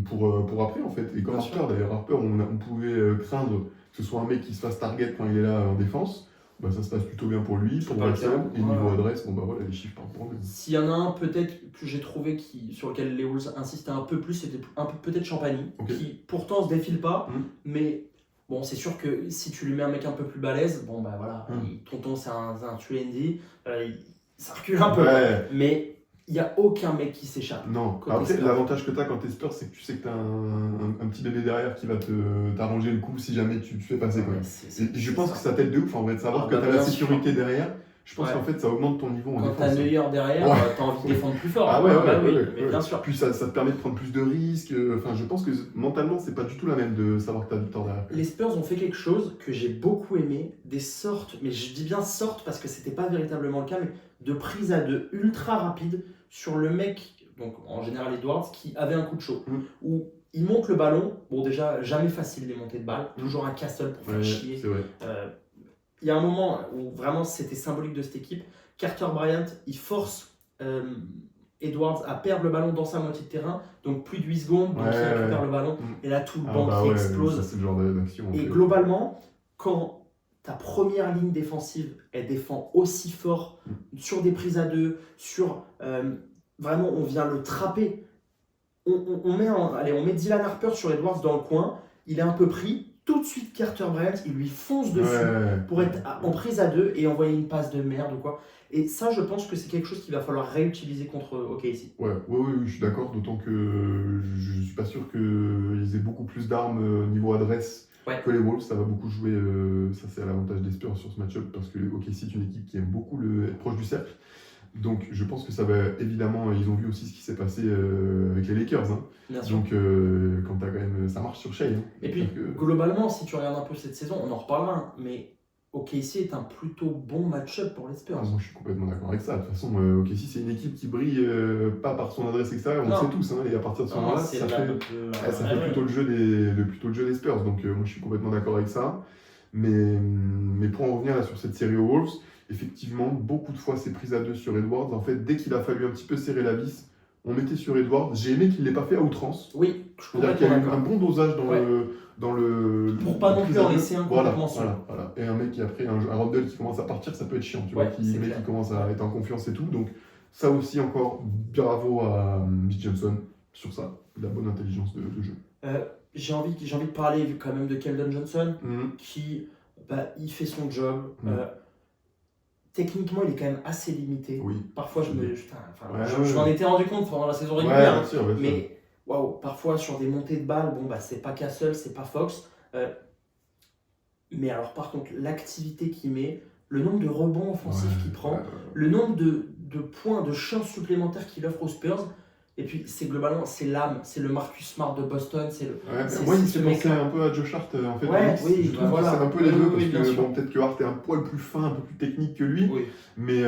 pour après en fait. Et comme Harper, d'ailleurs, Harper, on pouvait craindre que ce soit un mec qui se fasse target quand il est là en défense. Bah, ça se passe plutôt bien pour lui, pour Vassell, et niveau adresse, bon bah voilà, les chiffres parlent pour eux. S'il y en a un peut-être que j'ai trouvé sur lequel les Wolves insistaient un peu plus, c'était peut-être Champagny, qui pourtant se défile pas, mais bon, c'est sûr que si tu lui mets un mec un peu plus balèze, bon bah voilà, tonton c'est un Twendy, ça recule un peu, mais il n'y a aucun mec qui s'échappe. Non, après l'avantage que tu as quand tu es Spurs, c'est que tu sais que tu as un petit bébé derrière qui va t'arranger le coup si jamais tu te fais passer. Et je pense que ça t'aide de ouf en fait, savoir que tu as la sécurité derrière. Je pense qu'en fait ça augmente ton niveau en défense. Quand tu as Neuer derrière, tu as envie de défendre plus fort. Ah ouais, mais bien sûr. Puis ça te permet de prendre plus de risques. Enfin, je pense que mentalement, c'est pas du tout la même de savoir que tu as Victor derrière. Les Spurs ont fait quelque chose que j'ai beaucoup aimé, des sortes, mais je dis bien sortes parce que c'était pas véritablement le cas, mais de prise à 2 ultra rapide sur le mec, donc en général Edwards, qui avait un coup de chaud. Où il monte le ballon, bon déjà jamais facile les montées de balles, toujours un castle pour faire chier. C'est vrai. Il y a un moment où vraiment c'était symbolique de cette équipe. Carter Bryant, il force Edwards à perdre le ballon dans sa moitié de terrain, donc plus de 8 secondes, donc il récupère le ballon, et là tout le banc qui explose. Ça, c'est le genre d'action. Et globalement, quand ta première ligne défensive, elle défend aussi fort sur des prises à 2, sur vraiment on vient le trapper. On met Dylan Harper sur Edwards dans le coin, il est un peu pris. Tout de suite, Carter Bryant, il lui fonce dessus pour être en prise à 2 et envoyer une passe de merde ou quoi. Et ça, je pense que c'est quelque chose qu'il va falloir réutiliser contre OKC. Oui, je suis d'accord, d'autant que je suis pas sûr qu'ils aient beaucoup plus d'armes niveau adresse que les Wolves. Ça va beaucoup jouer, ça c'est à l'avantage des Spurs sur ce match-up, parce que OKC est une équipe qui aime beaucoup être proche du cercle. Donc je pense que ça va évidemment, ils ont vu aussi ce qui s'est passé avec les Lakers. Hein. Bien sûr. Donc quand t'as quand même, ça marche sur Shea. Hein. Et puis, globalement, si tu regardes un peu cette saison, on en reparlera, hein, mais OKC est un plutôt bon match-up pour les Spurs. Moi je suis complètement d'accord avec ça. De toute façon, OKC c'est une équipe qui brille pas par son adresse extérieure, on le Non. sait tous. Hein, et à partir de ce moment-là, c'est ça là fait, de- ça fait plutôt le jeu des Spurs. Donc moi je suis complètement d'accord avec ça. Mais pour en revenir là, sur cette série aux Wolves, effectivement, beaucoup de fois c'est prise à deux sur Edwards. En fait, dès qu'il a fallu un petit peu serrer la vis, on mettait sur Edwards. J'ai aimé qu'il ne l'ait pas fait à outrance. Oui, je suis C'est-à-dire qu'il y a eu complètement un d'accord. bon dosage dans Ouais. le Pour pas non prise plus à en deux. laisser un Voilà, complètement sûr. voilà. Et un mec qui après un Randle qui commence à partir, ça peut être chiant, tu vois, Ouais, c'est le mec clair. qui commence à être en confiance et tout. Donc ça aussi encore bravo à Mitch Johnson sur ça, la bonne intelligence de jeu. J'ai envie de parler quand même de Keldon Johnson, Mhm. qui il fait son job. Mhm. Techniquement, il est quand même assez limité. Oui. Parfois, je Ouais. m'en étais rendu compte pendant la saison Ouais, régulière. bien sûr, bien sûr. Mais waouh, parfois sur des montées de balles, c'est pas Castle, c'est pas Fox. Mais alors, par contre, l'activité qu'il met, le nombre de rebonds offensifs Ouais, qu'il prend, ouais. le nombre de points, de chances supplémentaires qu'il offre aux Spurs, et puis c'est globalement, c'est l'âme, c'est le Marcus Smart de Boston, c'est le. Ouais, c'est- moi, il me c'est fait ce penser mec-là. un peu à Josh Hart en fait. Ouais, Knicks. oui, je trouve voilà. que c'est un peu les Oui, deux, oui, parce bien que sûr. bon, peut-être que Hart est un poil plus fin, un peu plus technique que lui, Oui. mais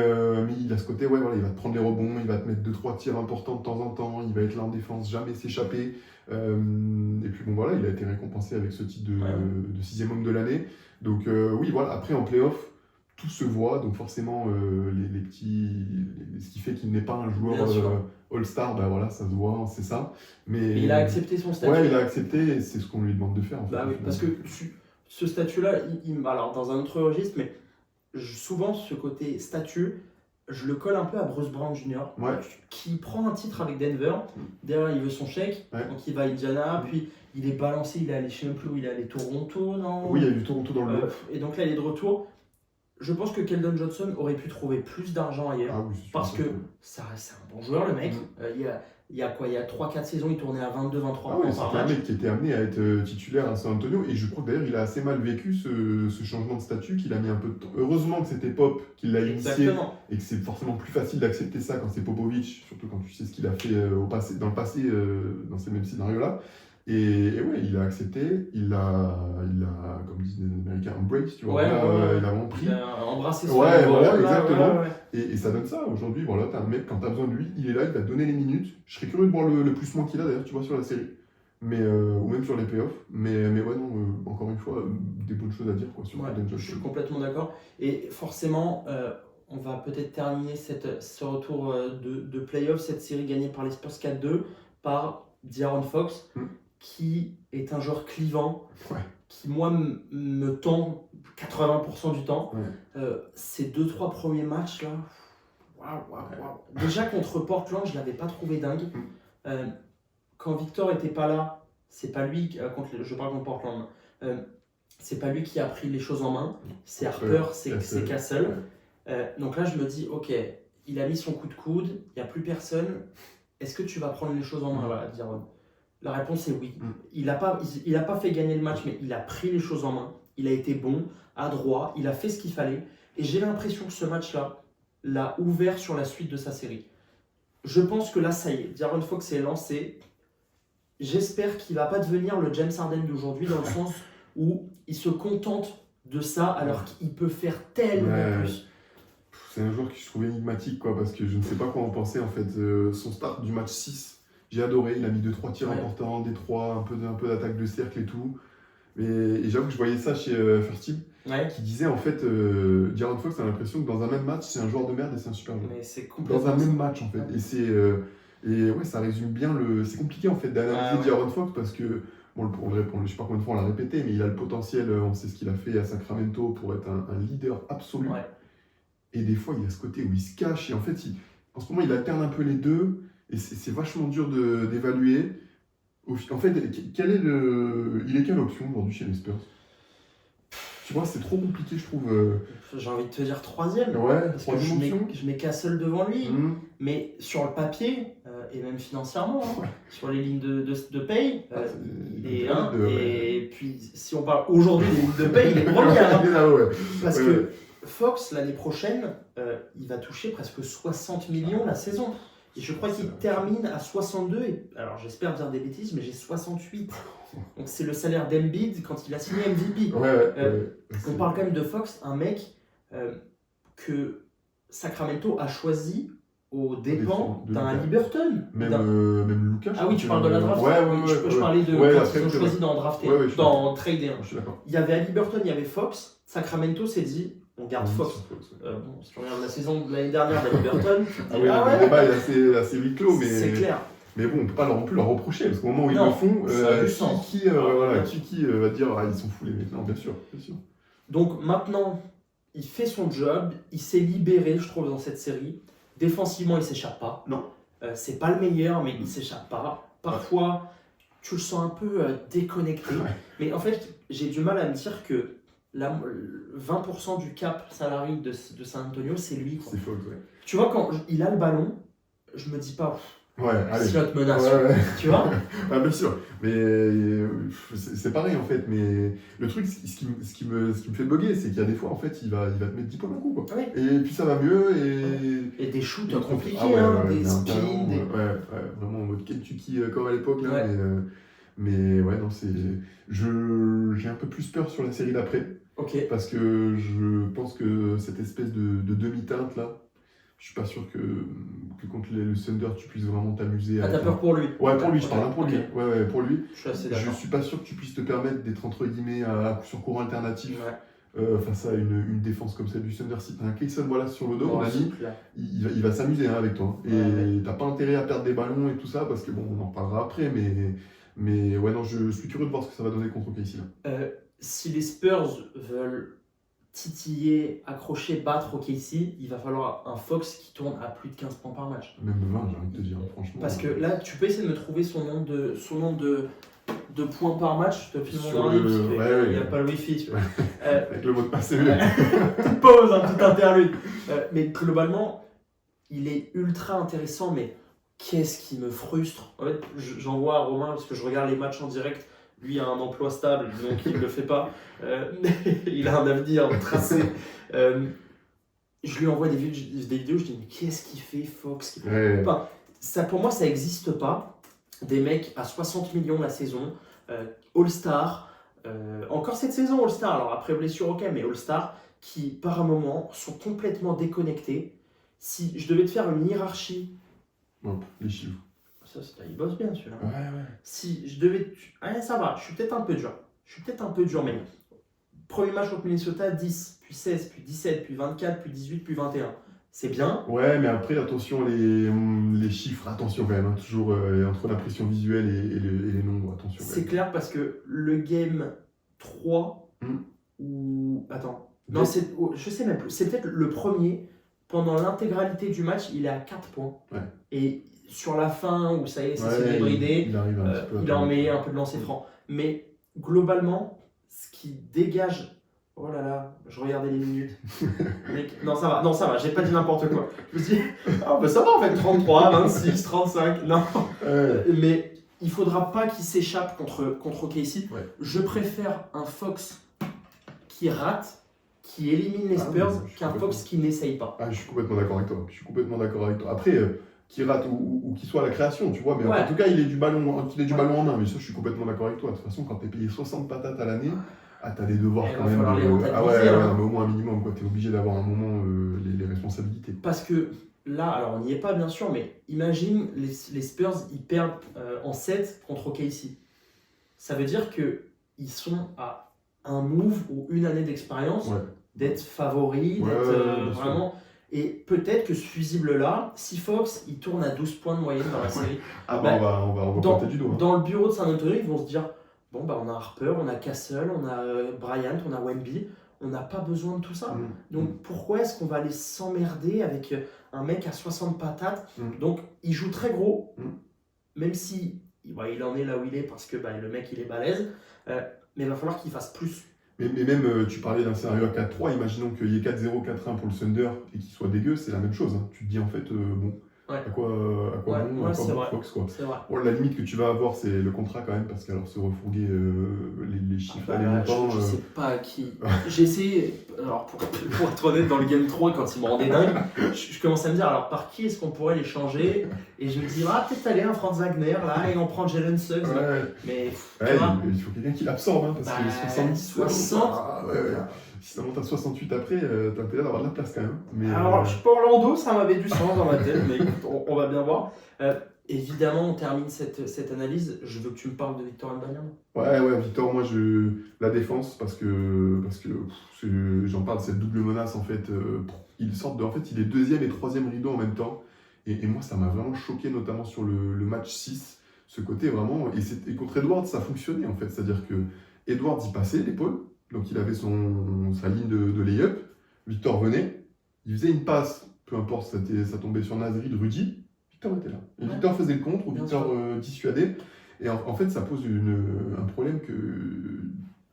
il a ce côté, ouais, voilà, il va te prendre les rebonds, il va te mettre 2-3 tirs importants de temps en temps, il va être là en défense, jamais s'échapper. Et puis bon, voilà, il a été récompensé avec ce titre de 6e homme de l'année. Donc oui, voilà, après en playoff, tout se voit, donc forcément, les petits, ce qui fait qu'il n'est pas un joueur Bien sûr. All-Star, bah voilà, ça se voit, c'est ça. Mais Il a accepté son statut. ouais, il a accepté, et c'est ce qu'on lui demande de faire en fait. Bah oui, parce que ce statut-là, alors dans un autre registre, mais souvent ce côté statut, je le colle un peu à Bruce Brown Jr., Ouais. qui prend un titre avec Denver. Derrière, il veut son chèque, Ouais. donc il va à Indiana, puis il est balancé, il est allé, je sais même plus où il est allé, Toronto, non? Oui, il y a du Toronto dans le lot. Et donc là, il est de retour. Je pense que Keldon Johnson aurait pu trouver plus d'argent ailleurs. Ah oui, c'est sûr, Parce c'est que sûr. ça reste un bon joueur, le mec. Il y a 3-4 saisons, il tournait à 22-23 Ah points oui, par c'était un match. mec qui était amené à être titulaire à San Antonio, et je crois que d'ailleurs il a assez mal vécu ce changement de statut, qu'il a mis un peu de temps. Heureusement que c'était Pop qui l'a initié, Exactement. et que c'est forcément plus facile d'accepter ça quand c'est Popovic, surtout quand tu sais ce qu'il a fait dans le passé, dans ces mêmes scénarios-là. Et ouais, il a accepté, il a comme disent les Américains, embrace, tu vois, Ouais, ouais. il a vraiment pris. Il a embrassé son Ouais, nouveau voilà, rôle, là, exactement. ouais. Et ça donne ça. Aujourd'hui, voilà, t'as un mec, quand t'as besoin de lui, il est là, il va te donner les minutes. Je serais curieux de voir le plus-moins qu'il a d'ailleurs, tu vois, sur la série. Ou même sur les playoffs. Mais ouais, non, encore une fois, des bonnes choses à dire quoi, sur Ouais, Keldon je suis Johnson. complètement d'accord. Et forcément, on va peut-être terminer ce retour de playoff, cette série gagnée par les Spurs 4-2, par De'Aaron Fox, qui est un joueur clivant, Ouais. qui moi me tend 80% du temps. Ouais. Ces 2-3 premiers matchs là, waouh. Déjà contre Portland, je l'avais pas trouvé dingue. Quand Victor était pas là, c'est pas lui, je parle contre Portland, c'est pas lui qui a pris les choses en main, c'est Harper, c'est Castle. Donc là je me dis, ok, il a mis son coup de coude, il n'y a plus personne, est-ce que tu vas prendre les choses en main, voilà, De'Aaron? La réponse est oui. Il a pas fait gagner le match, mais il a pris les choses en main, il a été bon, adroit, il a fait ce qu'il fallait, et j'ai l'impression que ce match-là l'a ouvert sur la suite de sa série. Je pense que là, ça y est, De'Aaron Fox est lancé. J'espère qu'il va pas devenir le James Harden d'aujourd'hui, dans le sens où il se contente de ça alors qu'il peut faire tellement plus. C'est un joueur que je trouve énigmatique, quoi, parce que je ne sais pas quoi en penser en fait. Son start du match 6, j'ai adoré, il a mis 2-3 tirs importants, des 3, un peu d'attaque de cercle et tout. Et j'avoue que je voyais ça chez First Team, qui disait en fait, De'Aaron Fox a l'impression que dans un même match, c'est un joueur de merde et c'est un super joueur. Mais c'est complètement dans un même match en fait. Et ouais, ça résume bien c'est compliqué en fait d'analyser De'Aaron Fox, parce que, bon, je sais pas combien de fois on l'a répété, mais il a le potentiel, on sait ce qu'il a fait à Sacramento pour être un leader absolu. Ouais. Et des fois, il a ce côté où il se cache, et en fait, en ce moment, il alterne un peu les deux, et c'est vachement dur d'évaluer. En fait, il est quelle option aujourd'hui chez les Spurs? Tu vois, c'est trop compliqué, je trouve. J'ai envie de te dire troisième. Ouais, parce que troisième option. je mets Castle devant lui. Mais sur le papier, et même financièrement, sur les lignes de paye, il est 1. Et puis, si on parle aujourd'hui des lignes de paye, il est premier. Parce que Fox, l'année prochaine, il va toucher presque 60 millions la saison. Et je crois qu'il termine à 62. Alors j'espère dire des bêtises, mais j'ai 68. Donc c'est le salaire d'Embiid quand il a signé MVP. On parle quand même de Fox, un mec que Sacramento a choisi aux dépens d'un Haliburton. Même Lucas. Ah oui, tu parles de la draft. Je parlais de quand ils ont choisi d'en drafter, d'en trader. Je suis d'accord. Il y avait Haliburton, il y avait Fox. Sacramento s'est dit, on garde Fox. Bon, si tu regardes la saison de l'année dernière d'Haliburton, le débat est assez huis clos, mais c'est clair. Mais bon, on ne peut pas non plus leur reprocher, parce qu'au moment où ils le font, qui va dire ils sont fous les mecs. Non, bien sûr. Donc maintenant, il fait son job, il s'est libéré, je trouve, dans cette série. Défensivement, il ne s'échappe pas. Non. C'est pas le meilleur, mais il ne s'échappe pas. Parfois, tu le sens un peu déconnecté. Ouais. Mais en fait, j'ai du mal à me dire que 20% du cap salarié de San Antonio, c'est lui. C'est faux, ouais. Tu vois, quand il a le ballon, je me dis pas, allez. menace, tu vois. Bien sûr, mais c'est pareil en fait. Mais le truc, ce qui me fait bugger, c'est qu'il y a des fois, en fait, il va te mettre 10 points d'un coup, quoi. Ouais. Et puis ça va mieux. Et des shoots compliqués, des spins. Vraiment en mode Kentucky comme à l'époque. Là, mais ouais, non, j'ai un peu plus peur sur la série d'après. Parce que je pense que cette espèce de demi-teinte là, je suis pas sûr que contre le Thunder tu puisses vraiment t'amuser. T'as peur pour lui? Ouais, pour lui, je parle pour lui. Ouais, pour lui. Je suis assez d'accord. Je suis pas sûr que tu puisses te permettre d'être entre guillemets sur courant alternatif face à une défense comme celle du Thunder. Si t'as un Clayson sur le dos, mon ami, il va s'amuser avec toi. Et t'as pas intérêt à perdre des ballons et tout ça, parce que bon, on en reparlera après, mais ouais, non, je suis curieux de voir ce que ça va donner contre OKC là. Si les Spurs veulent titiller, accrocher, battre OKC, il va falloir un Fox qui tourne à plus de 15 points par match. Même 20, j'ai envie de te dire, franchement. Parce que là, tu peux essayer de me trouver son nombre de points par match. Je te file mon ordi, parce qu'il n'y a pas le Wi-Fi. Tu vois. Avec le mot de passe, c'est Petite pause, un petit interlude. Mais globalement, il est ultra intéressant, mais qu'est-ce qui me frustre? En fait, j'envoie à Romain, parce que je regarde les matchs en direct. Lui a un emploi stable, donc il ne le fait pas. Il a un avenir tracé. Je lui envoie des vidéos, je dis mais qu'est-ce qu'il fait Fox? Ça, pour moi, ça n'existe pas. Des mecs à 60 millions la saison, All-Star, encore cette saison All-Star, alors après blessure ok, mais All-Star, qui par un moment sont complètement déconnectés. Si je devais te faire une hiérarchie... les chiffres. Il bosse bien celui-là. Ouais. Si je devais... ça va, je suis peut-être un peu dur. Mais premier match contre Minnesota, 10, puis 16, puis 17, puis 24, puis 18, puis 21. C'est bien. Ouais, mais après, attention, les chiffres, attention quand même, toujours entre l'impression visuelle et les nombres, attention. C'est clair parce que le game 3, ou... Attends, non, je sais même plus. C'est peut-être le premier, pendant l'intégralité du match, il est à 4 points. Ouais. Et sur la fin, où ça y est, c'est débridé, il en met un peu de lancer franc. Mais globalement, ce qui dégage... Oh là là, je regardais les minutes. Mec, non ça va, j'ai pas dit n'importe quoi. Je me suis dit, ça va en fait, 33, 26, 35, non. Mais il faudra pas qu'il s'échappe contre OKC. Ouais. Je préfère un Fox qui rate, qui élimine les Spurs, qu'un Fox qui n'essaye pas. Je suis complètement d'accord avec toi. Après, qu'il rate ou qu'il soit à la création, tu vois, mais en tout cas, il ait du ballon en main. Mais ça, je suis complètement d'accord avec toi. De toute façon, quand t'es payé 60 patates à l'année, t'as des devoirs quand même. Mais au moins un minimum, quoi. T'es obligé d'avoir un moment les responsabilités. Parce que là, alors on n'y est pas bien sûr, mais imagine les Spurs, ils perdent en 7 contre OKC. Ça veut dire qu'ils sont à un move ou une année d'expérience d'être favoris, d'être vraiment... Sûr. Et peut-être que ce fusible-là, si Fox il tourne à 12 points de moyenne dans la série, on va pointer du doigt. Dans le bureau de San Antonio, ils vont se dire bon, on a Harper, on a Castle, on a Bryant, on a Wemby, on n'a pas besoin de tout ça. Donc pourquoi est-ce qu'on va aller s'emmerder avec un mec à 60 patates? Donc il joue très gros, même si il en est là où il est parce que le mec il est balèze, mais il va falloir qu'il fasse plus. Mais même, tu parlais d'un scénario à 4-3, imaginons qu'il y ait 4-0, 4-1 pour le Thunder et qu'il soit dégueu, c'est la même chose. Hein. Tu te dis en fait, Ouais. À quoi Ouais, bon, ouais, à c'est quoi bon vrai. Fox, quoi. C'est vrai. Bon, la limite que tu vas avoir, c'est le contrat quand même, parce qu'alors se refourguer les chiffres, Bah, les montants. je sais pas à qui. J'ai essayé, alors pour être honnête, dans le Game 3, quand ils me rendaient dingue, je commençais à me dire, alors par qui est-ce qu'on pourrait les changer? Et je me dis, ah, peut-être aller un Franz Wagner, là, et on prend Jalen Suggs. Là. Ouais. Mais, Ouais, tu vois, il faut quelqu'un qui l'absorbe, hein, parce que bah, 70, 60. ah, ouais. Si ça monte à 68 après, t'as intérêt d'avoir de la place quand même. Mais, Alors, je suis pas Orlando, ça m'avait du sens dans ma tête, mais écoute, on va bien voir. Évidemment, on termine cette analyse. Je veux que tu me parles de Victor Wembanyama. ouais, Victor, moi, la défense, parce que j'en parle de cette double menace, en fait. En fait, il est deuxième et troisième rideau en même temps. Et moi, ça m'a vraiment choqué, notamment sur le match 6. Ce côté vraiment. Et contre Edwards, ça fonctionnait, en fait. C'est-à-dire que Edwards y passait l'épaule. Donc, il avait sa ligne de lay-up. Victor venait. Il faisait une passe. Peu importe, ça tombait sur Nasri, de Rudy. Victor était là. Et Victor faisait le contre, ou Victor dissuadait. Et en fait, ça pose un problème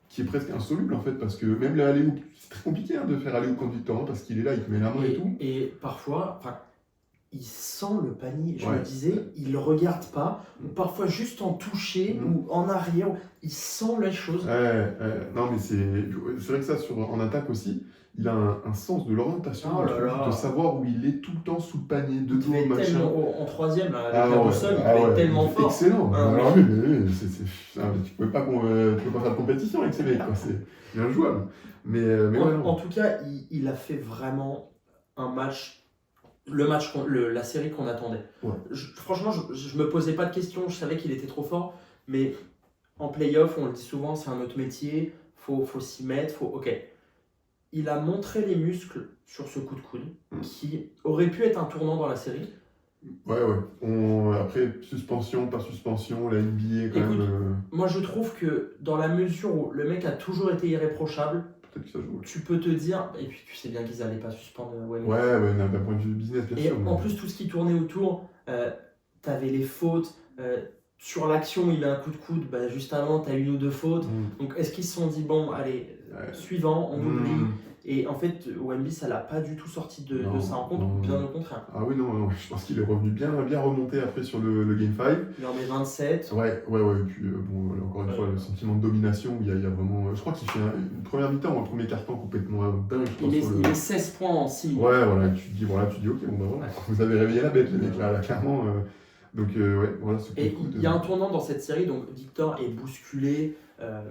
qui est presque insoluble, en fait, parce que même le alley-oop, c'est très compliqué de faire alley-oop contre Victor, hein, parce qu'il est là, il te met la main et tout. Et parfois, il sent le panier. Je Ouais. me disais, il le regarde pas, ou parfois juste en toucher, ou en arrière, il sent les choses. Non, mais c'est vrai que ça, en attaque aussi, il a un sens de l'orientation, Oh là là. de savoir où il est tout le temps sous le panier, de dos, Il machin. en troisième, là, avec la boussole, il devait être tellement fort. Excellent. Ah, Alors, mais tu peux pas faire de compétition avec ces mecs, quoi. C'est injouable. Mais ouais, non. En tout cas, il a fait vraiment un match, la série qu'on attendait. Ouais. Franchement, je me posais pas de questions, je savais qu'il était trop fort, mais en playoff, on le dit souvent, c'est un autre métier, faut s'y mettre, ok. Il a montré les muscles sur ce coup de coude, qui aurait pu être un tournant dans la série. Ouais. Après, suspension, pas suspension, la NBA quand Écoute, même. Moi, je trouve que dans la mesure où le mec a toujours été irréprochable, Peut-être que ça joue. tu peux te dire, et puis tu sais bien qu'ils n'allaient pas suspendre Wemby. Ouais, d'un point de vue business, bien Et sûr. en plus, tout ce qui tournait autour, t'avais les fautes. Sur l'action, il a un coup de coude, juste avant, t'as une ou deux fautes. Donc, est-ce qu'ils se sont dit, bon, allez, suivant, on oublie. Et en fait, Wemby, ça l'a pas du tout sorti de sa rencontre, bien au contraire. Ah oui, non, je pense qu'il est revenu bien remonté après sur le Game 5. Il en met 27. Ouais, et puis bon, encore une fois, le sentiment de domination, où il y a vraiment. Je crois qu'il fait une première mi-temps ou un premier quart-temps complètement dingue. Il met 16 points en 6 minutes. Ouais, voilà, tu te dis, ok, bon, voilà, vous avez réveillé la bête, les mecs, là, clairement. Donc, voilà, ce Et il y a un tournant dans cette série, donc Victor est bousculé,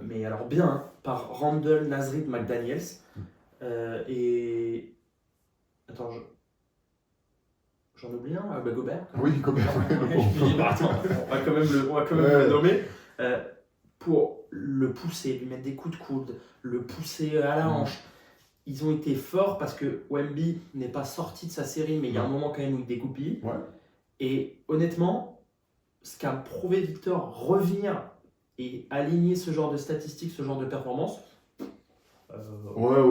mais alors bien, hein, par Randle, Nasrid, McDaniels. Et. Attends, j'en oublie un, Gobert. Oui, Gobert. Je me dis, attends, on va quand même le nommer. Pour le pousser, lui mettre des coups de coude, le pousser à la hanche. Ils ont été forts parce que Wemby n'est pas sorti de sa série, mais il y a un moment quand même où il dégoupille. Ouais. Et honnêtement, ce qu'a prouvé Victor, revenir et aligner ce genre de statistiques, ce genre de performance. Voilà,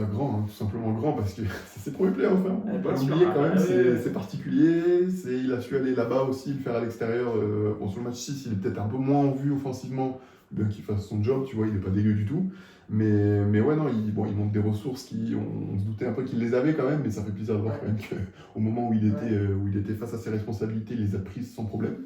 grand, hein, tout simplement grand, parce que c'est ses premiers playoffs, hein. On peut pas l'oublier quand même, c'est particulier. Il a su aller là-bas aussi, le faire à l'extérieur. Sur le match 6, il est peut-être un peu moins en vue offensivement, bien qu'il fasse son job, tu vois, il n'est pas dégueu du tout. Mais ouais, non, il montre des ressources on se doutait un peu qu'il les avait quand même, mais ça fait plaisir de voir quand même qu'au moment où il était face à ses responsabilités, il les a prises sans problème.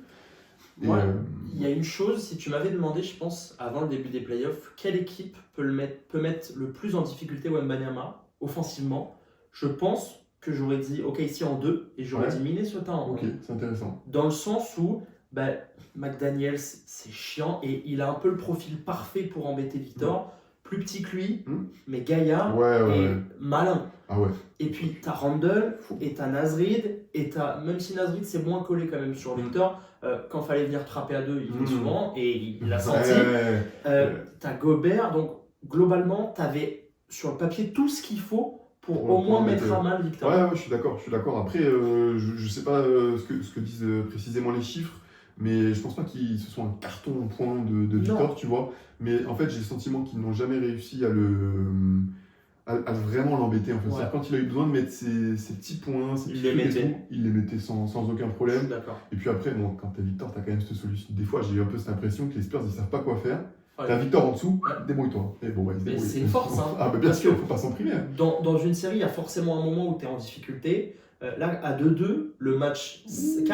Il y a une chose, si tu m'avais demandé, je pense, avant le début des playoffs, quelle équipe peut mettre le plus en difficulté Wembanyama offensivement, je pense que j'aurais dit ici en 2 et j'aurais dit Minnesota en 1. Ok, c'est intéressant. Dans le sens où McDaniels, c'est chiant et il a un peu le profil parfait pour embêter Victor. Plus petit que lui, mais gaillard et malin. Ah ouais. Et puis t'as Randle et t'as Nasrid, et même si Nasrid c'est moins collé quand même sur Victor, quand fallait venir trapper à 2, il fait souvent et il l'a senti. T'as Gobert, donc globalement t'avais sur le papier tout ce qu'il faut pour au moins mettre à mal Victor. Ouais, je suis d'accord. Après, je sais pas ce que disent précisément les chiffres, mais je pense pas qu'ils se sont un carton en point de Victor, tu vois. Mais en fait, j'ai le sentiment qu'ils n'ont jamais réussi à vraiment l'embêter. En fait. C'est-à-dire, quand il a eu besoin de mettre ses petits points, ses petits trucs, il les mettait sans aucun problème. Et puis après, quand t'es Victor, t'as quand même cette solution. Des fois, j'ai eu un peu cette impression que les Spurs, ils savent pas quoi faire. T'as Victor en dessous, débrouille-toi. Et bon, mais c'est une force. Hein. Bien sûr, il faut pas s'en priver. Dans une série, il y a forcément un moment où tu es en difficulté. Là, à 2-2, le match 5,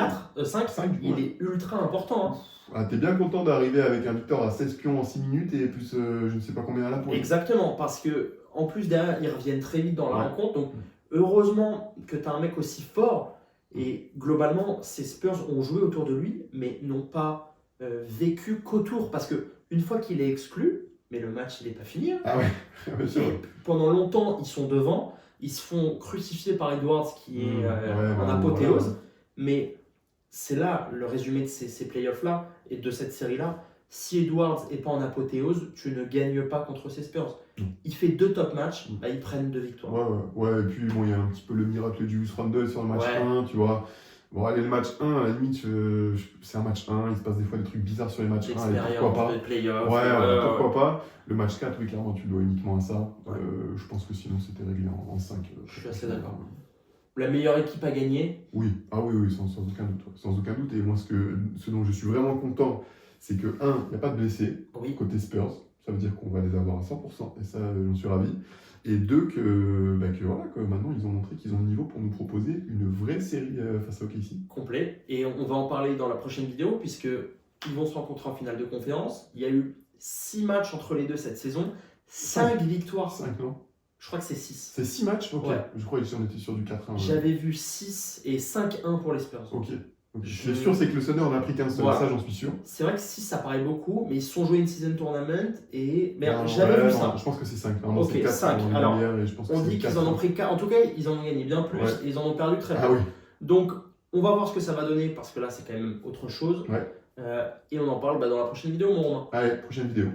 5, il ouais. est ultra important, hein. Ah, t'es bien content d'arriver avec un victoire à 16 pions en 6 minutes et plus je ne sais pas combien à la poule. Exactement, parce que en plus derrière, ils reviennent très vite dans la Ouais. rencontre. Donc, heureusement que tu as un mec aussi fort. Et globalement, ces Spurs ont joué autour de lui, mais n'ont pas vécu qu'autour. Parce que une fois qu'il est exclu, mais le match, il n'est pas fini, hein. Ah ouais, bien sûr. Et pendant longtemps, ils sont devant. Ils se font crucifier par Edwards, qui est Ouais, en bah, apothéose. voilà. Mais c'est là le résumé de ces playoffs-là et de cette série-là. Si Edwards n'est pas en apothéose, tu ne gagnes pas contre ces Spurs. Il fait 2 top matchs, bah, ils prennent 2 victoires. Ouais, et puis bon, il y a un petit peu le miracle du Julius Randle sur le match Ouais. 1, tu vois. Bon, allez, le match 1, à la limite, c'est un match 1, il se passe des fois des trucs bizarres sur les matchs 1, et pourquoi L'expérience pas. des playoffs. Ouais, pourquoi pas. Le match 4, oui, clairement, tu le dois uniquement à ça. Ouais. Je pense que sinon, c'était réglé en 5. Je suis assez d'accord. La meilleure équipe à gagner. Oui, sans aucun doute. Ouais. Sans aucun doute. Et moi, ce dont je suis vraiment content, c'est que, il n'y a pas de blessés Oui. côté Spurs. Ça veut dire qu'on va les avoir à 100%, et ça, j'en suis ravi. Et 2, que maintenant, ils ont montré qu'ils ont le niveau pour nous proposer une vraie série face à OKC. Complet. Et on va en parler dans la prochaine vidéo, puisque ils vont se rencontrer en finale de conférence. Il y a eu 6 matchs entre les deux cette saison. 5 victoires. 5, non? Je crois que c'est 6. C'est 6 matchs? Ok. Ouais. Je crois qu'on était sur du 4-1. Ouais. J'avais vu 6 et 5-1 pour les Spurs. Ok. Je suis sûr, c'est que le Thunder en a pris 15 seul, Voilà. ça j'en suis sûr. C'est vrai que 6 ça paraît beaucoup, mais ils se sont joués une season tournament et. Mais Non, j'avais ouais, vu non, ça. je pense que c'est 5. Ok, c'est 4 5. Alors, et je pense que On c'est dit qu'ils 4, en ont hein. pris 4. En tout cas, ils en ont gagné bien plus Ouais. et ils en ont perdu très peu. Ah oui. Donc, on va voir ce que ça va donner parce que là, c'est quand même autre chose. Ouais. Et on en parle dans la prochaine vidéo, mon Romain. Allez, prochaine vidéo.